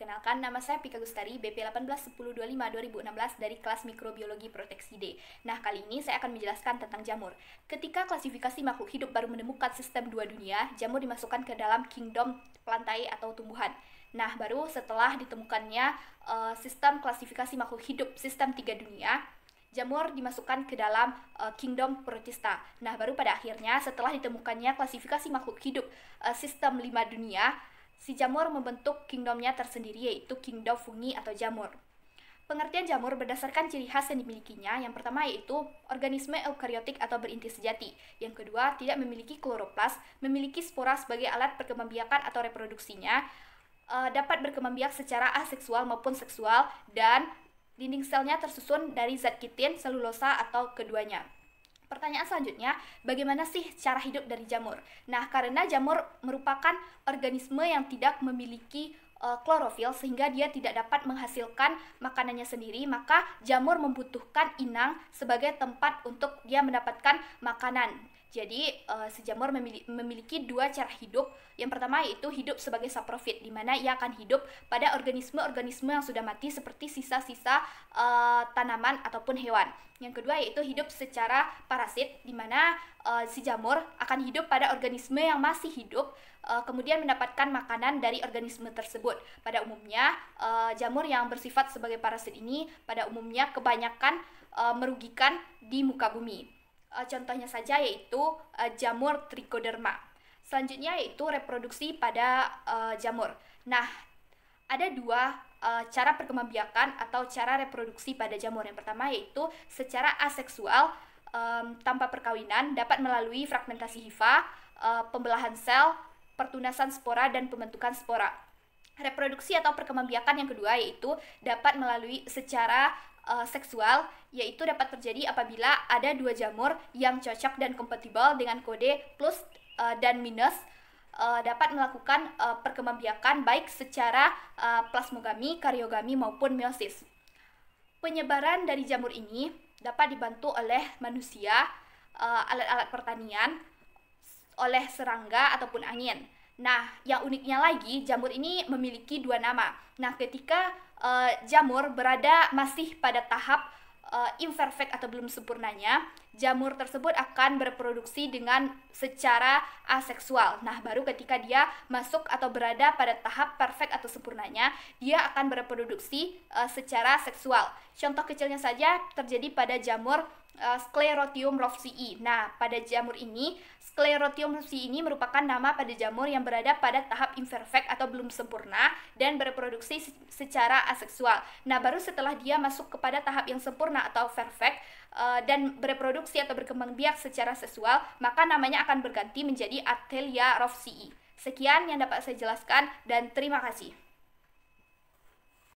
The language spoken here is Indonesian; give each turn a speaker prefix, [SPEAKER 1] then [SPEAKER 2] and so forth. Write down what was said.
[SPEAKER 1] Perkenalkan, nama saya Pika Gustari, BP 181025-2016 dari kelas Mikrobiologi Proteksi D. Nah, kali ini saya akan menjelaskan tentang jamur. Ketika klasifikasi makhluk hidup baru menemukan sistem dua dunia, jamur dimasukkan ke dalam kingdom plantae atau tumbuhan. Nah, baru setelah ditemukannya sistem klasifikasi makhluk hidup sistem tiga dunia, jamur dimasukkan ke dalam kingdom Protista. Nah, baru pada akhirnya setelah ditemukannya klasifikasi makhluk hidup sistem 5 dunia, si jamur membentuk kingdomnya tersendiri, yaitu kingdom fungi atau jamur. Pengertian jamur berdasarkan ciri khas yang dimilikinya. Yang pertama yaitu organisme eukariotik atau berinti sejati. Yang kedua, tidak memiliki kloroplas, memiliki spora sebagai alat perkembangbiakan atau reproduksinya, dapat berkembang biak secara aseksual maupun seksual, dan dinding selnya tersusun dari zat kitin, selulosa, atau keduanya. Pertanyaan selanjutnya, bagaimana sih cara hidup dari jamur? Nah, karena jamur merupakan organisme yang tidak memiliki klorofil sehingga dia tidak dapat menghasilkan makanannya sendiri, maka jamur membutuhkan inang sebagai tempat untuk dia mendapatkan makanan. Jadi, si jamur memiliki dua cara hidup. Yang pertama yaitu hidup sebagai saprofit, di mana ia akan hidup pada organisme-organisme yang sudah mati seperti sisa-sisa tanaman ataupun hewan. Yang kedua yaitu hidup secara parasit, di mana si jamur akan hidup pada organisme yang masih hidup, kemudian mendapatkan makanan dari organisme tersebut. Pada umumnya, jamur yang bersifat sebagai parasit ini pada umumnya kebanyakan merugikan di muka bumi. Contohnya saja yaitu jamur Trichoderma. Selanjutnya yaitu reproduksi pada jamur. Nah, ada dua cara perkembangbiakan atau cara reproduksi pada jamur. Yang pertama yaitu secara aseksual, tanpa perkawinan, dapat melalui fragmentasi hifa, pembelahan sel, pertunasan spora, dan pembentukan spora. Reproduksi atau perkembangbiakan yang kedua yaitu dapat melalui secara seksual, yaitu dapat terjadi apabila ada dua jamur yang cocok dan kompatibel dengan kode plus dan minus, dapat melakukan perkembangbiakan baik secara plasmogami, karyogami, maupun meiosis. Penyebaran dari jamur ini dapat dibantu oleh manusia, alat-alat pertanian, oleh serangga ataupun angin. Nah, yang uniknya lagi, jamur ini memiliki dua nama. Nah, ketika jamur berada masih pada tahap imperfect atau belum sempurnanya, jamur tersebut akan berproduksi dengan secara aseksual. Nah, baru ketika dia masuk atau berada pada tahap perfect atau sempurnanya, dia akan berproduksi secara seksual. Contoh kecilnya saja terjadi pada jamur Sclerotium rothschii. Nah, pada jamur ini, Sclerotium rothschii ini merupakan nama pada jamur yang berada pada tahap imperfect atau belum sempurna dan berproduksi secara aseksual. Nah, baru setelah dia masuk kepada tahap yang sempurna atau perfect dan bereproduksi atau berkembang biak secara seksual, maka namanya akan berganti menjadi Atelia rothschii. Sekian yang dapat saya jelaskan dan terima kasih.